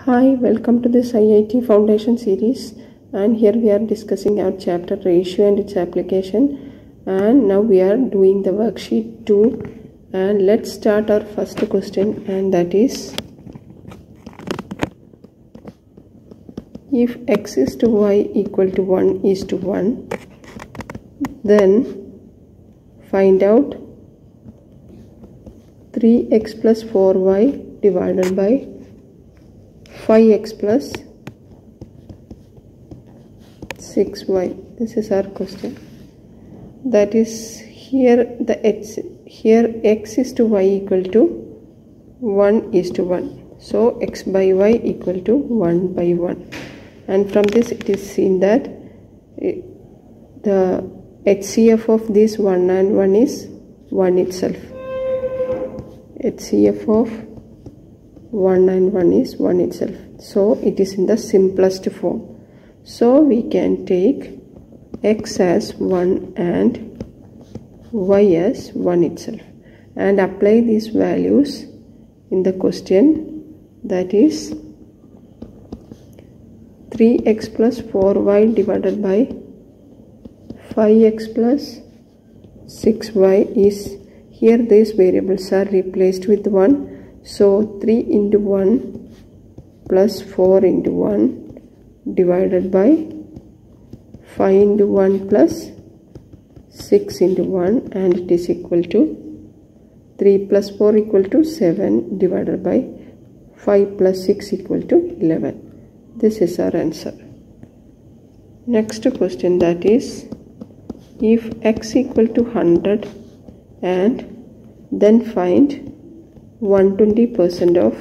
Hi, welcome to this IIT Foundation series, and here we are discussing our chapter ratio and its application, and now we are doing the worksheet 2. And let's start our first question, and that is, if x is to y equal to 1 is to 1, then find out 3x plus 4y divided by 5x plus 6y. This is our question. That is, here x is to y equal to 1 is to 1. So x by y equal to 1 by 1. And from this it is seen that the HCF of this 1 and 1 is 1 itself. HCF of 1 and 1 is 1 itself. So it is in the simplest form. So we can take x as 1 and y as 1 itself and apply these values in the question. That is 3x plus 4y divided by 5x plus 6y is, here these variables are replaced with 1. So 3 into 1 plus 4 into 1 divided by 5 into 1 plus 6 into 1, and it is equal to 3 plus 4 equal to 7 divided by 5 plus 6 equal to 11. This is our answer. Next question, that is, if x equal to 100 and then find 120% of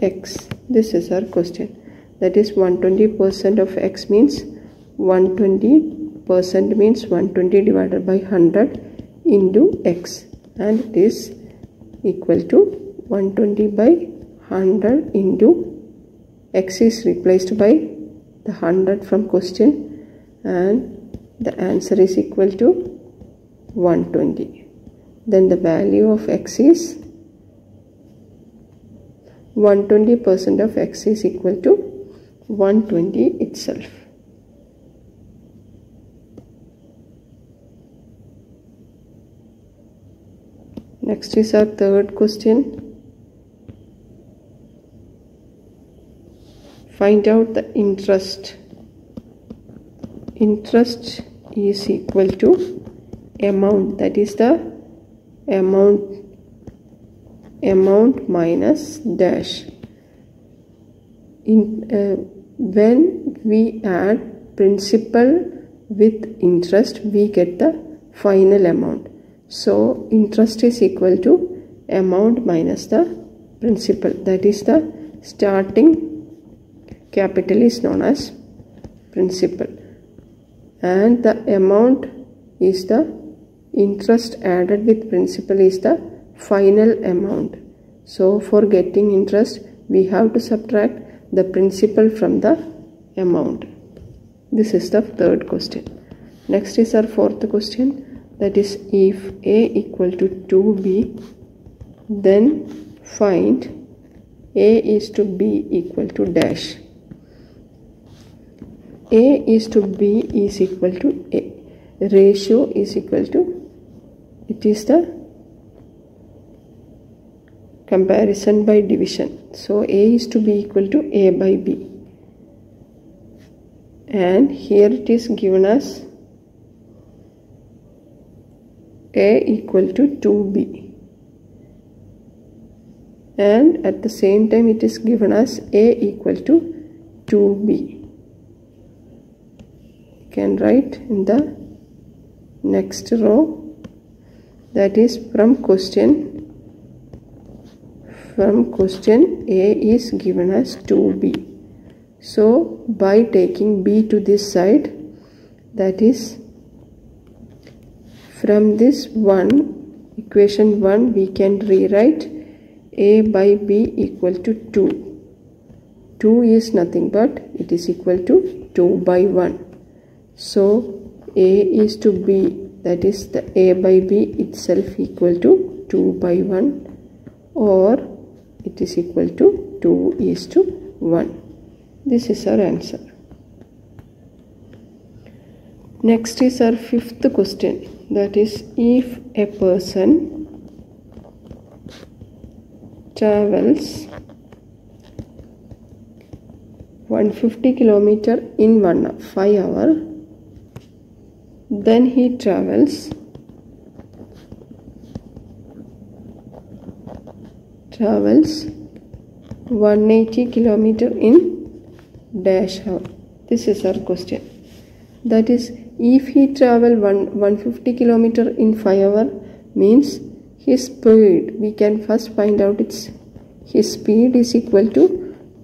x. This is our question. That is, 120% of x means 120% means 120 divided by 100 into x, and it is equal to 120 by 100 into x is replaced by the 100 from question, and the answer is equal to 120. Then the value of x is 120% of x is equal to 120 itself. Next is our third question. Find out the interest. Interest is equal to amount, that is the amount minus dash. When we add principal with interest, we get the final amount. So interest is equal to amount minus the principal, that is the starting capital is known as principal, and the amount is the interest added with principal is the final amount. So for getting interest, we have to subtract the principal from the amount. This is the third question. Next is our fourth question. That is, if a equal to 2b, then find a is to b equal to dash. A is to b is equal to a. Ratio is equal to, it is the comparison by division. So a is to b equal to a by b, and here it is given as a equal to 2b, and at the same time it is given as a equal to 2b. You can write in the next row, that is from question a is given as 2b. So by taking b to this side, that is from this equation 1 we can rewrite a by b equal to 2. 2 is nothing but it is equal to 2 by 1. So a is to b, that is the a by b itself equal to 2 by 1, or it is equal to 2:1. This is our answer. Next is our fifth question, that is, if a person travels 150 kilometer in 5 hours, then he travels 180 kilometer in dash hour. This is our question. That is, if he travel 150 kilometer in 5 hours, means his speed, we can first find out his speed is equal to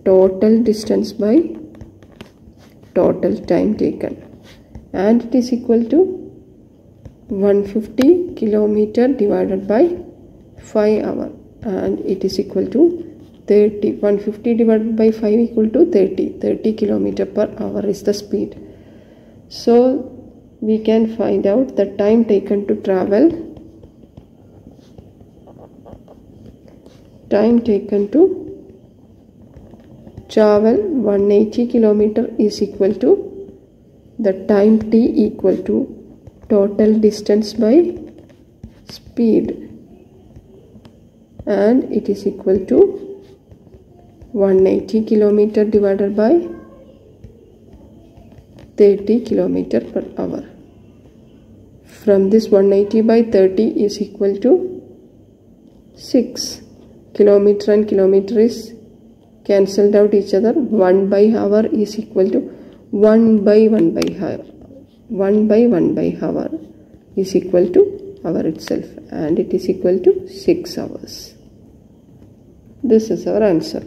total distance by total time taken, and it is equal to 150 kilometer divided by 5 hours, and it is equal to 30. 150 divided by 5 equal to 30 kilometer per hour is the speed. So we can find out the time taken to travel. Time taken to travel 180 kilometer is equal to the time t equal to total distance by speed, and it is equal to 180 kilometer divided by 30 kilometer per hour. From this 180 by 30 is equal to 6. Kilometer and kilometer is cancelled out each other. 1 by hour is equal to 1 by 1 by hour. 1 by 1 by hour is equal to hour itself, and it is equal to 6 hours. This is our answer.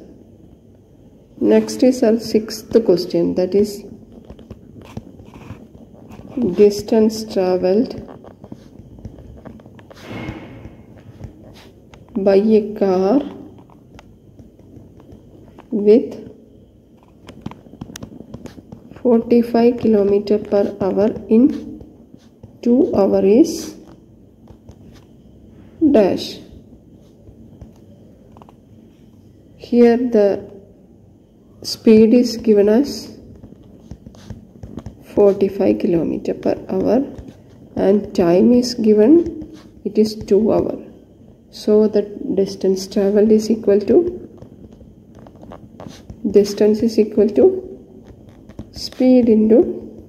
Next is our sixth question, that is, distance travelled by a car with 45 km per hour in 2 hours is dash. Here the speed is given as 45 km per hour and time is given, it is 2 hours. So the distance travelled is equal to speed into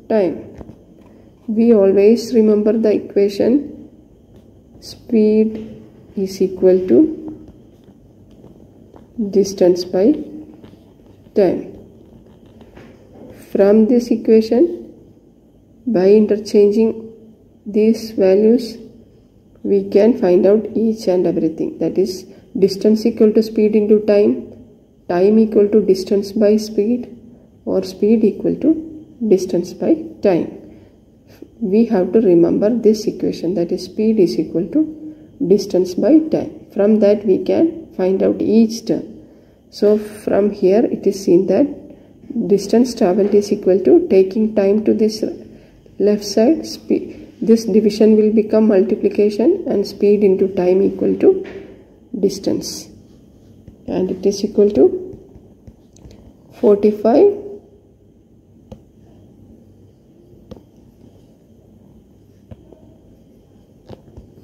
time. We always remember the equation speed is equal to distance by time. From this equation, by interchanging these values, we can find out each and everything. That is, distance equal to speed into time, time equal to distance by speed, or speed equal to distance by time. We have to remember this equation, that is, speed is equal to distance by time. From that we can find out each term. So from here it is seen that distance travelled is equal to, taking time to this left side, speed. This division will become multiplication, and speed into time equal to distance, and it is equal to 45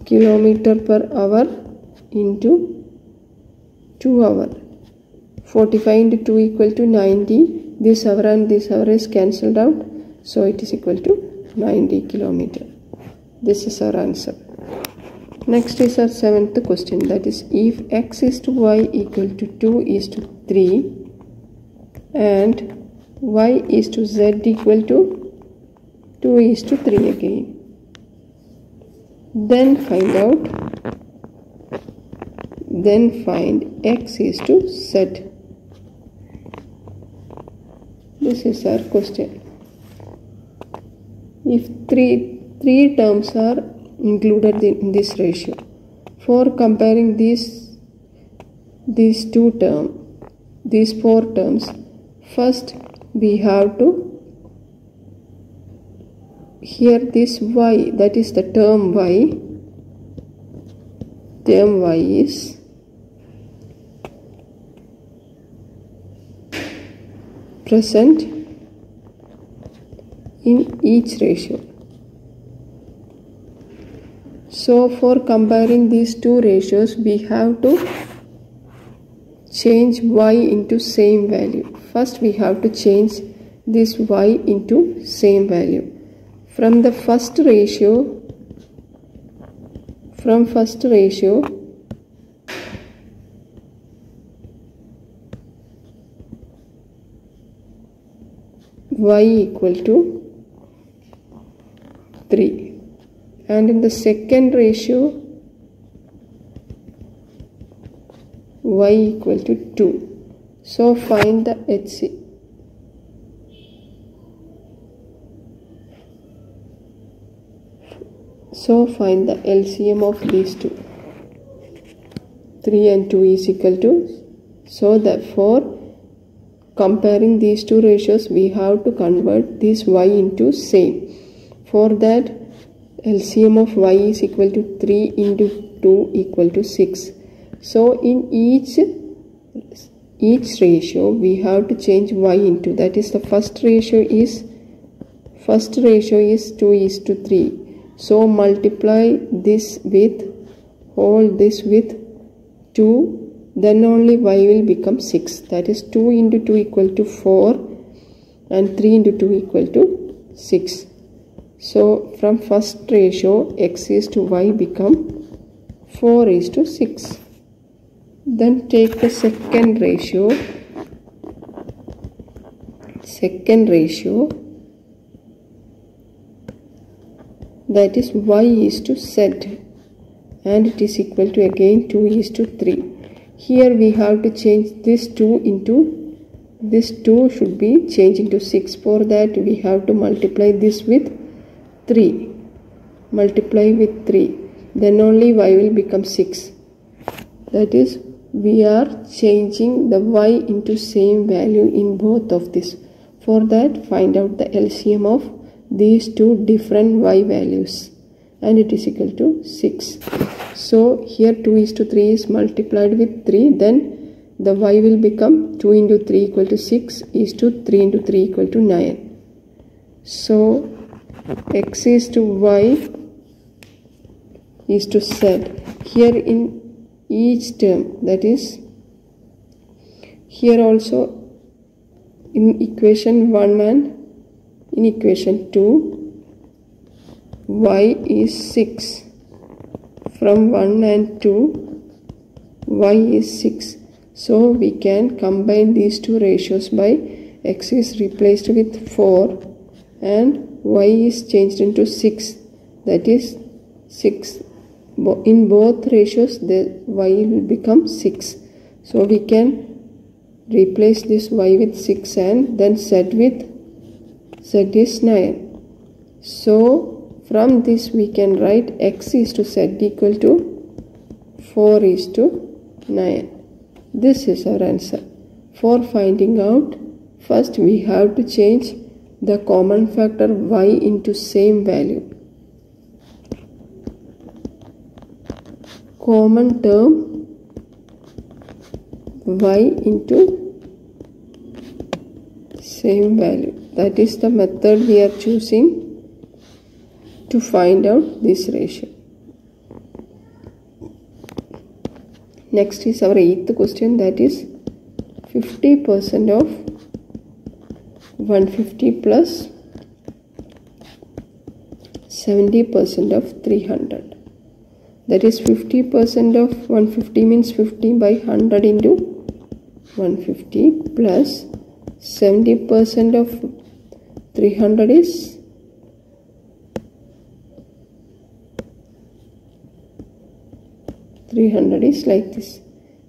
kilometer per hour into 2 hours. 45 into 2 equal to 90. This hour and this hour is cancelled out, so it is equal to 90 kilometer. This is our answer. Next is our seventh question, that is, if x is to y equal to 2 is to 3 and y is to z equal to 2 is to 3 again, then find x is to z. This is our question. If three terms are included in this ratio, for comparing these four terms, first we have to, here this y, that is the term y is present in each ratio. So for comparing these two ratios, we have to change y into same value. First we have to change this y into same value. From first ratio, y equal to 3, and in the second ratio y equal to 2. So find the HC. So find the LCM of these two. 3 and 2 is equal to. So therefore, comparing these two ratios, we have to convert this y into same. For that, LCM of y is equal to 3 into 2 equal to 6. So in each ratio, we have to change y into. That is, the first ratio is 2:3. So multiply this with, hold this with 2, then only y will become 6. That is 2 into 2 equal to 4 and 3 into 2 equal to 6. So from first ratio, x is to y become 4 is to 6. Then take the second ratio. That is y is to z, and it is equal to again 2 is to 3. Here we have to change this 2 into, this 2 should be changed into 6. For that we have to multiply this with 3. Multiply with 3. Then only y will become 6. That is, we are changing the y into same value in both of this. For that, find out the LCM of these two different y values, and it is equal to 6. So here 2 is to 3 is multiplied with 3, then the y will become 2 into 3 equal to 6 is to 3 into 3 equal to 9. So x is to y is to z. Here in each term, that is, here also in equation 1 and in equation 2, y is 6. From 1 and 2, y is 6. So we can combine these two ratios by x is replaced with 4 and y is changed into 6. That is 6. In both ratios, the y will become 6. So we can replace this y with 6 and then z is 9. So from this we can write x is to z equal to 4 is to 9. This is our answer. For finding out, first we have to change the common factor y into same value. Common term y into same value. That is the method we are choosing to find out this ratio. Next is our 8th question, that is 50% of 150 plus 70% of 300. That is 50% of 150 means 50 by 100 into 150 plus 70% of 300 is 300 is like this.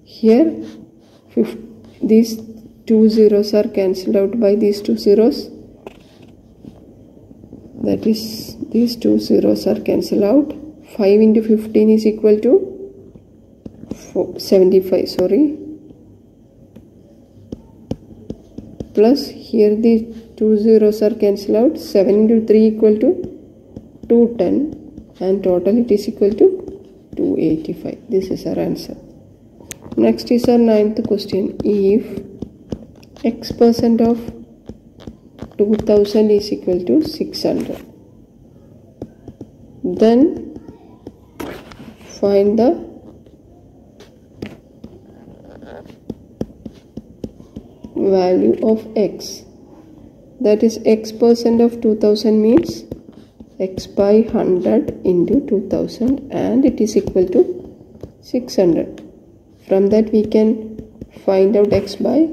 Here these two zeros are cancelled out by these two zeros. That is, these two zeros are cancelled out. 5 into 15 is equal to 75, sorry. Plus here the two zeros are cancelled out. 7 into 3 equal to 210, and total it is equal to 285. This is our answer. Next is our 9th question. If x% of 2000 is equal to 600. Then find the value of x. That is x percent of 2000 means x by 100 into 2000, and it is equal to 600. From that we can find out x by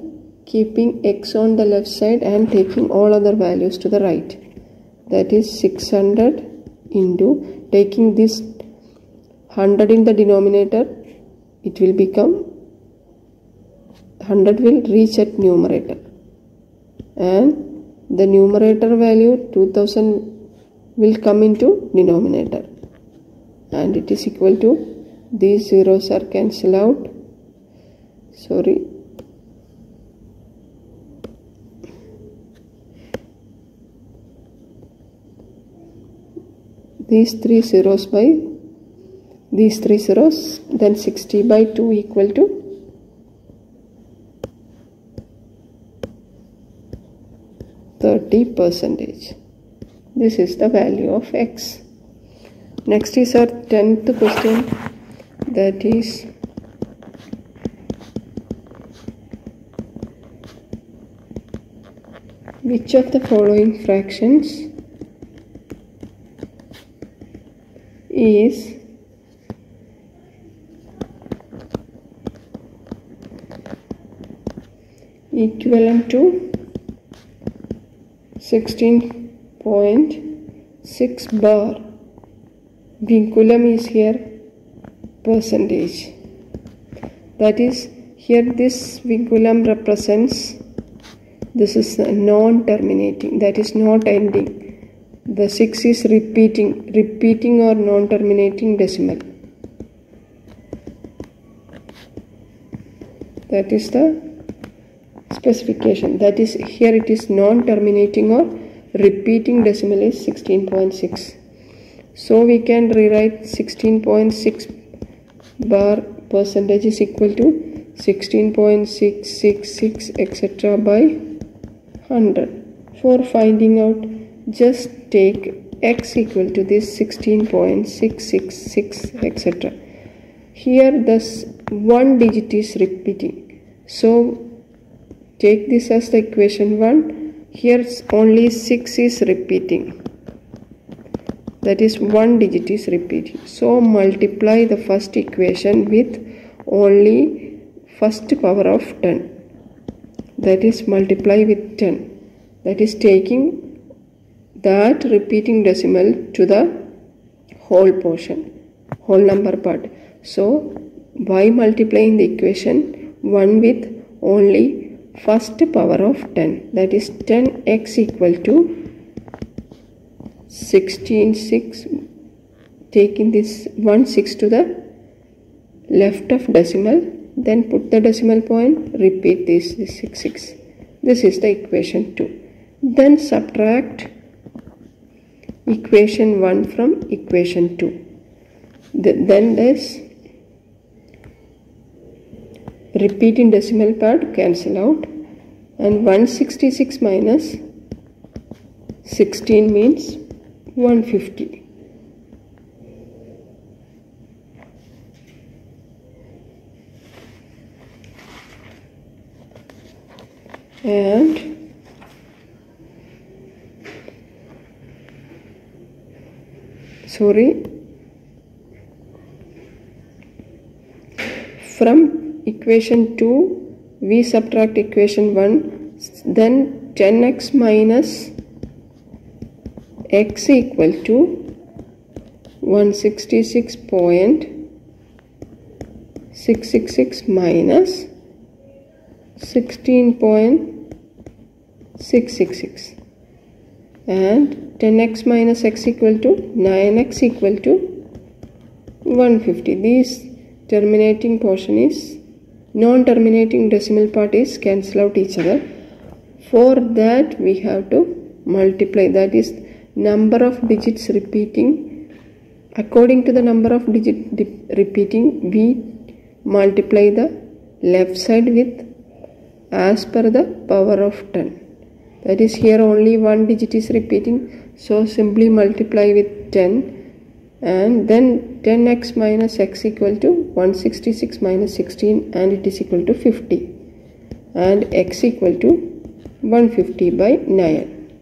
keeping x on the left side and taking all other values to the right. That is 600 into, taking this 100 in the denominator, it will become 100 will reach at numerator, and the numerator value 2000 will come into denominator, and it is equal to, these zeros are cancelled out, these three zeros by these three zeros, then 60 by 2 equal to 30%. This is the value of x. Next is our 10th question, that is which of the following fractions is equivalent to 16.6 bar. Vinculum is here percentage. That is, here this vinculum represents, this is non-terminating, that is not ending. The 6 is repeating or non-terminating decimal. That is the specification. That is, here it is non-terminating or repeating decimal is 16.6. So we can rewrite 16.6 bar percentage is equal to 16.666 etc. by 100. For finding out, just take x equal to this 16.666 etc. Here this one digit is repeating, so take this as the equation 1. Here only 6 is repeating, that is one digit is repeating. So multiply the first equation with only first power of 10, that is multiply with 10, that is taking that repeating decimal to the whole portion, whole number part. So by multiplying the equation 1 with only first power of 10, that is 10x equal to 16.6, taking this 1 6 to the left of decimal, then put the decimal point, repeat this 6 6. This is the equation 2. Then subtract equation 1 from equation 2. Then this repeating decimal part cancel out, and 166 minus 16 means 150. And from equation 2 we subtract equation 1, then 10x minus x equal to 166.666 minus 16.666, and 10x minus x equal to 9x equal to 150. This terminating portion is, non-terminating decimal part is cancel out each other. For that we have to multiply, that is number of digits repeating. According to the number of digit repeating, we multiply the left side with as per the power of 10. that is here only one digit is repeating, so simply multiply with 10 and then 10x minus x equal to 166 minus 16 and it is equal to 50 and x equal to 150 by 9.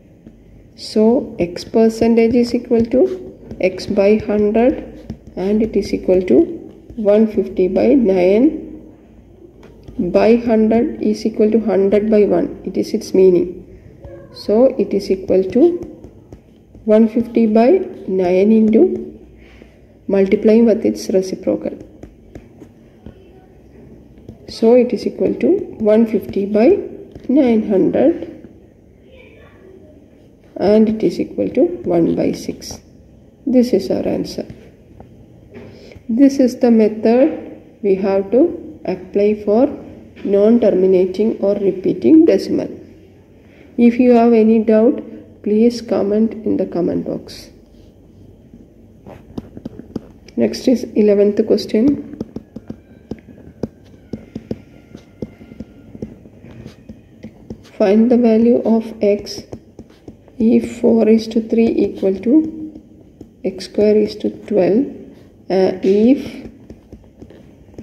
So x percentage is equal to x by 100 and it is equal to 150 by 9 by 100 is equal to 100 by 1. It is its meaning. So it is equal to 150 by 9 into multiplying with its reciprocal. So it is equal to 150 by 900 and it is equal to 1 by 6. This is our answer. This is the method we have to apply for non-terminating or repeating decimal. If you have any doubt, please comment in the comment box. Next is 11th question. Find the value of x if 4 is to 3 equal to x square is to 12 if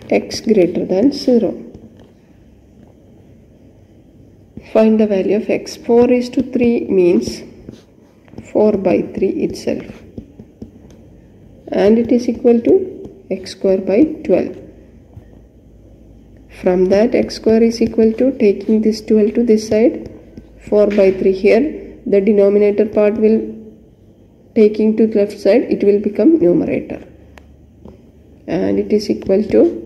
x greater than 0. Find the value of x. 4 is to 3 means 4 by 3 itself and it is equal to x square by 12. From that x square is equal to, taking this 12 to this side, 4 by 3 here, the denominator part will, taking to the left side, it will become numerator and it is equal to,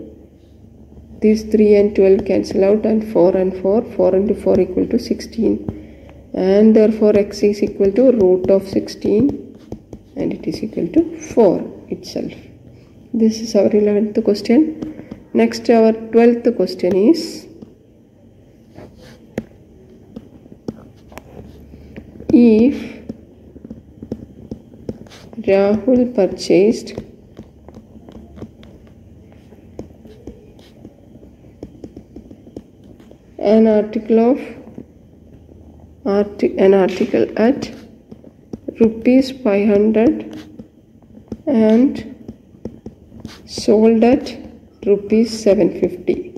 these 3 and 12 cancel out and 4 and 4, 4 into 4 equal to 16 and therefore x is equal to root of 16 and it is equal to 4 itself. This is our 11th question. Next, our 12th question is, if Rahul purchased an article at rupees 500 and sold at rupees 750,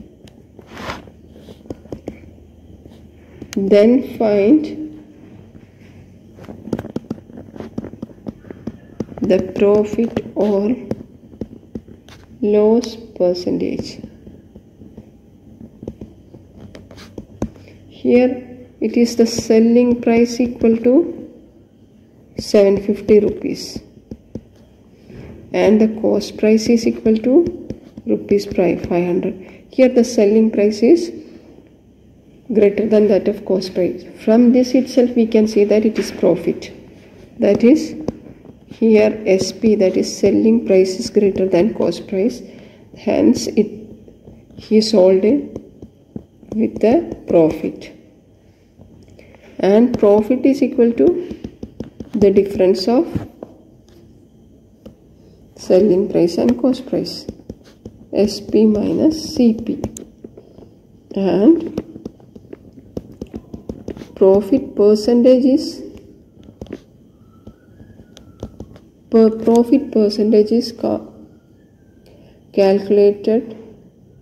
then find the profit or loss percentage. Here it is the selling price equal to 750 rupees and the cost price is equal to rupees 500. Here the selling price is greater than that of cost price. From this itself we can see that it is profit. That is, here SP, that is selling price, is greater than cost price. Hence he sold it with the profit. And profit is equal to the difference of selling price and cost price. SP minus CP, and profit percentage is calculated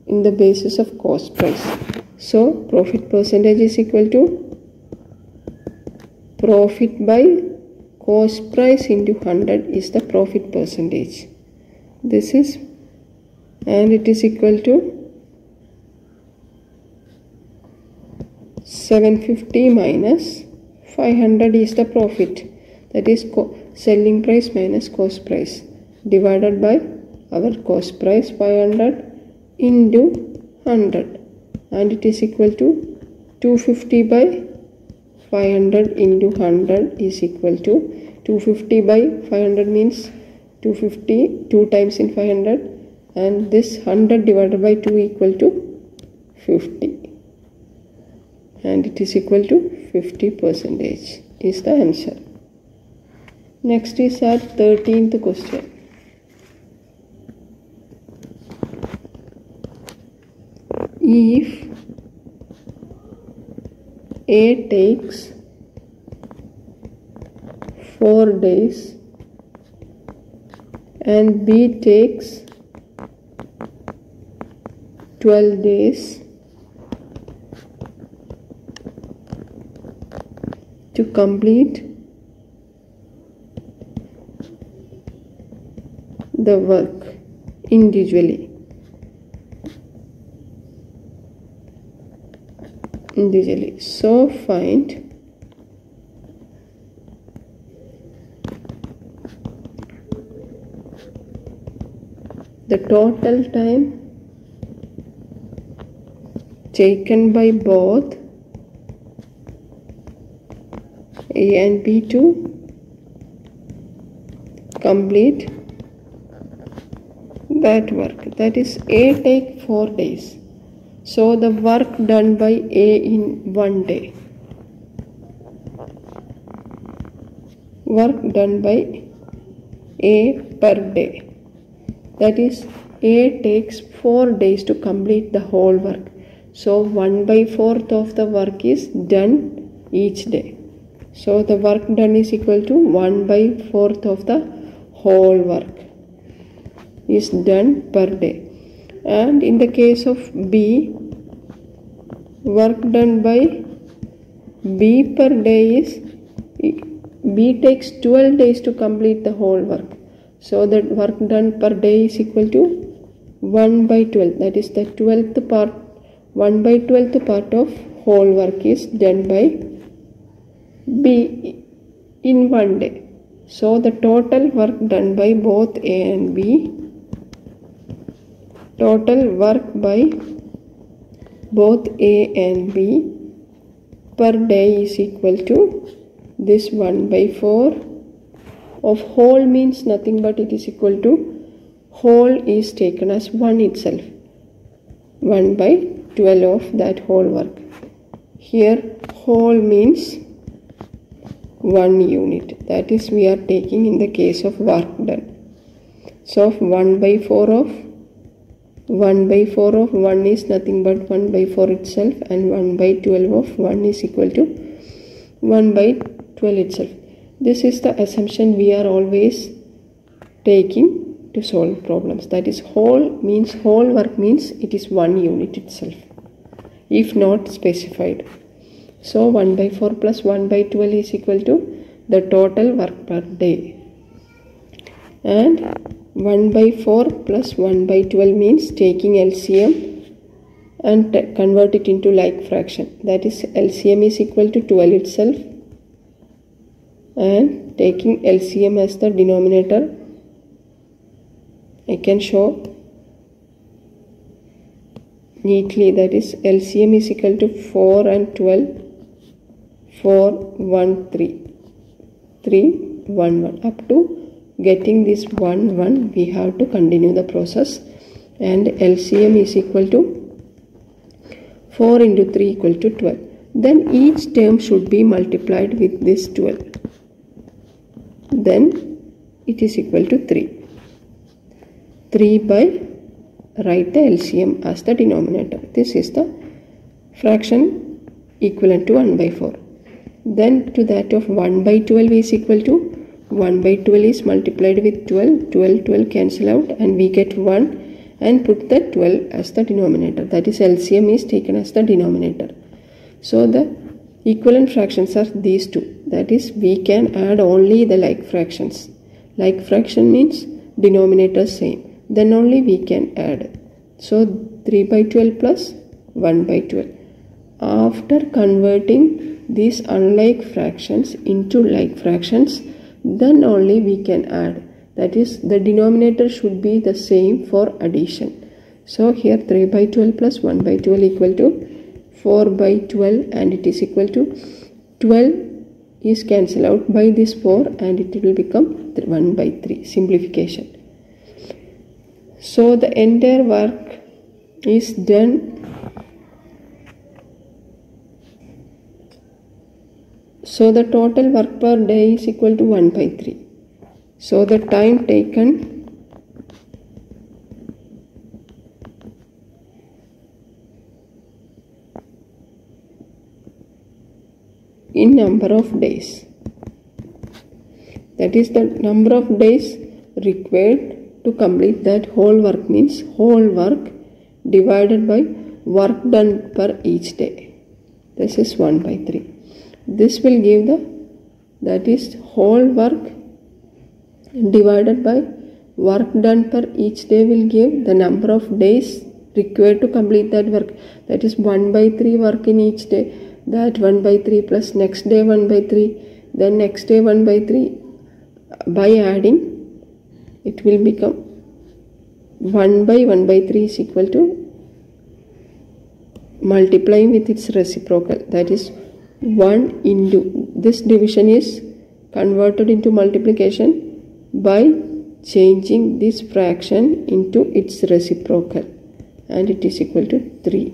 in the basis of cost price. So profit percentage is equal to profit by cost price into 100 is the profit percentage. This is, and it is equal to 750 minus 500 is the profit, that is selling price minus cost price, divided by our cost price 500 into 100, and it is equal to 250 by 500 into 100 is equal to 250 by 500 means 250 2 times in 500, and this 100 divided by 2 equal to 50, and it is equal to 50% is the answer. Next is our 13th question. If A takes 4 days and B takes 12 days to complete the work individually. So find the total time taken by both A and B to complete that work. That is, A take 4 days. So the work done by A in 1 day. Work done by A per day. That is, A takes 4 days to complete the whole work. So 1/4 of the work is done each day. So the work done is equal to 1/4 of the whole work is done per day. And in the case of B, work done by B per day is, B takes 12 days to complete the whole work. So the work done per day is equal to 1/12. That is, the 12th part, 1/12th part of whole work is done by B in 1 day. So the total work done by both A and B, total work by both A and B per day is equal to this 1/4 of whole means nothing but it is equal to whole is taken as 1 itself, 1/12 of that whole work. Here whole means 1 unit, that is we are taking in the case of work done. So 1/4 of 1 is nothing but 1/4 itself, and 1/12 of 1 is equal to 1/12 itself. This is the assumption we are always taking to solve problems. That is, whole means, whole work means it is 1 unit itself, if not specified. So 1/4 plus 1/12 is equal to the total work per day. And 1/4 plus 1/12 means taking LCM and convert it into like fraction. That is, LCM is equal to 12 itself, and taking LCM as the denominator, I can show neatly. That is, LCM is equal to 4 and 12, 4, 1, 3, 3, 1, 1. Up to getting this 1, 1, we have to continue the process, and LCM is equal to 4 into 3 equal to 12. Then each term should be multiplied with this 12. Then it is equal to 3. 3 by, write the LCM as the denominator. This is the fraction equivalent to 1/4. Then to that of 1/12 is equal to 1/12 is multiplied with 12. 12, 12 cancel out, and we get 1, and put the 12 as the denominator. That is, LCM is taken as the denominator. So the equivalent fractions are these two. That is, we can add only the like fractions. Like fraction means denominator same. Then only we can add. So 3/12 plus 1/12. After converting these unlike fractions into like fractions, then only we can add. That is, the denominator should be the same for addition. So here 3/12 plus 1/12 equal to 4/12, and it is equal to 12 is cancelled out by this 4, and it will become 1/3. Simplification. So the entire work is done So the total work per day is equal to 1/3. So the time taken in number of days. that is the number of days required to complete that whole work, means whole work divided by work done per each day. This is 1 by 3. This will give that is whole work divided by work done per each day will give the number of days required to complete that work. That is 1 by 3 work in each day. That 1 by 3 plus next day 1 by 3, then next day 1 by 3. By adding, it will become 1 by 3 is equal to multiplying with its reciprocal, that is 1 into, this division is converted into multiplication by changing this fraction into its reciprocal, and it is equal to 3.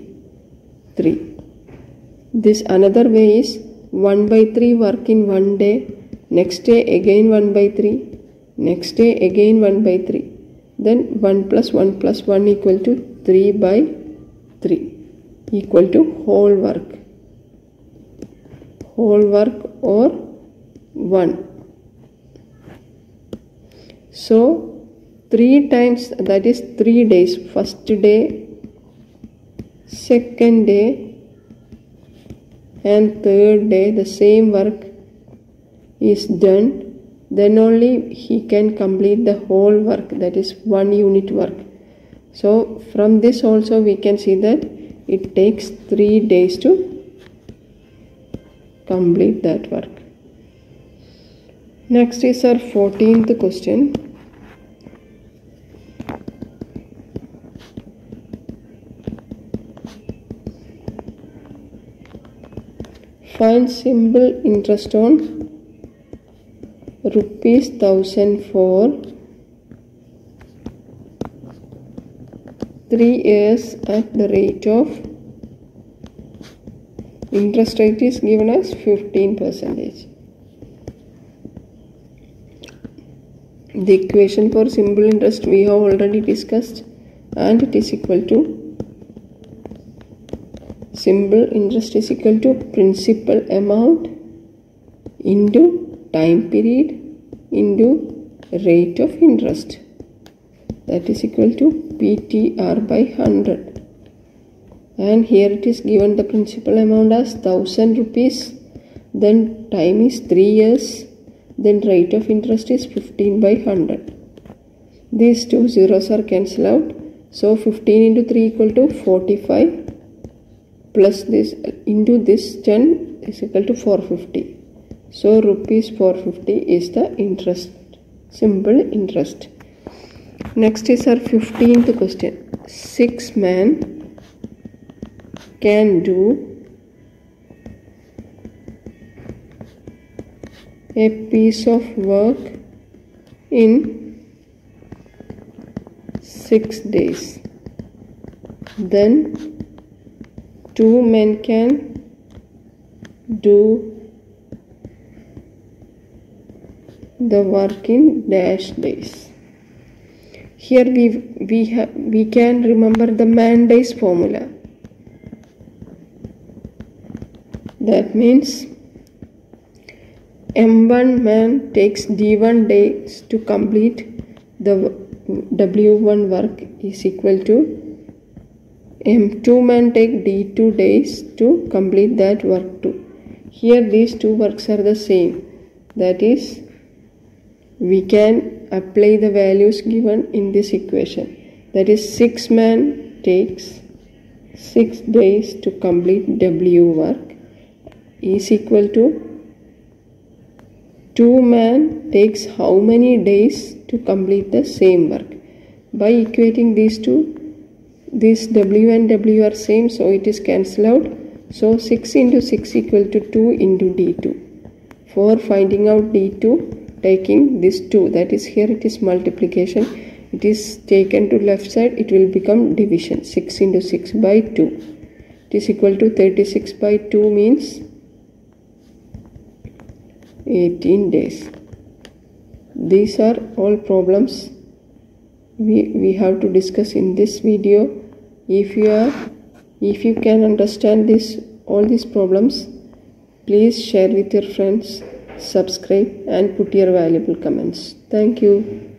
This another way is 1 by 3 work in one day, next day again 1 by 3, next day again 1 by 3, then 1 plus 1 plus 1 equal to 3 by 3 equal to whole work or 1. So 3 times, that is 3 days, first day, second day and third day the same work is done, then only he can complete the whole work, that is 1 unit work. So from this also we can see that it takes 3 days to complete that work. Next is our 14th question. Find simple interest on rupees 1000 for 3 years at the rate of, interest rate is given as 15%. The equation for simple interest we have already discussed, and it is equal to, simple interest is equal to principal amount into time period into rate of interest, that is equal to PTR by 100. And here it is given the principal amount as 1000 rupees, then time is 3 years, then rate of interest is 15 by 100. These two zeros are cancelled out, so 15 into 3 equal to 45 plus this into this 10 is equal to 450. So rupees 450 is the interest, simple interest. Next is our 15th question. 6 men can do a piece of work in 6 days. Then 2 men can do the work in dash days. Here we can remember the man days formula. That means M1 man takes D1 days to complete the W1 work is equal to M2 man take D2 days to complete that work too. Here these two works are the same. That is, we can apply the values given in this equation. That is, 6 man takes 6 days to complete W work is equal to 2 man takes how many days to complete the same work. By equating these two, this W and W are same, so it is cancelled out. So 6 into 6 equal to 2 into D2. For finding out D2, taking this 2, that is, here it is multiplication, it is taken to left side, it will become division. 6 into 6 by 2. It is equal to 36 by 2 means 18 days. These are all problems we have to discuss in this video. If you can understand all these problems, please share with your friends subscribe and put your valuable comments. Thank you.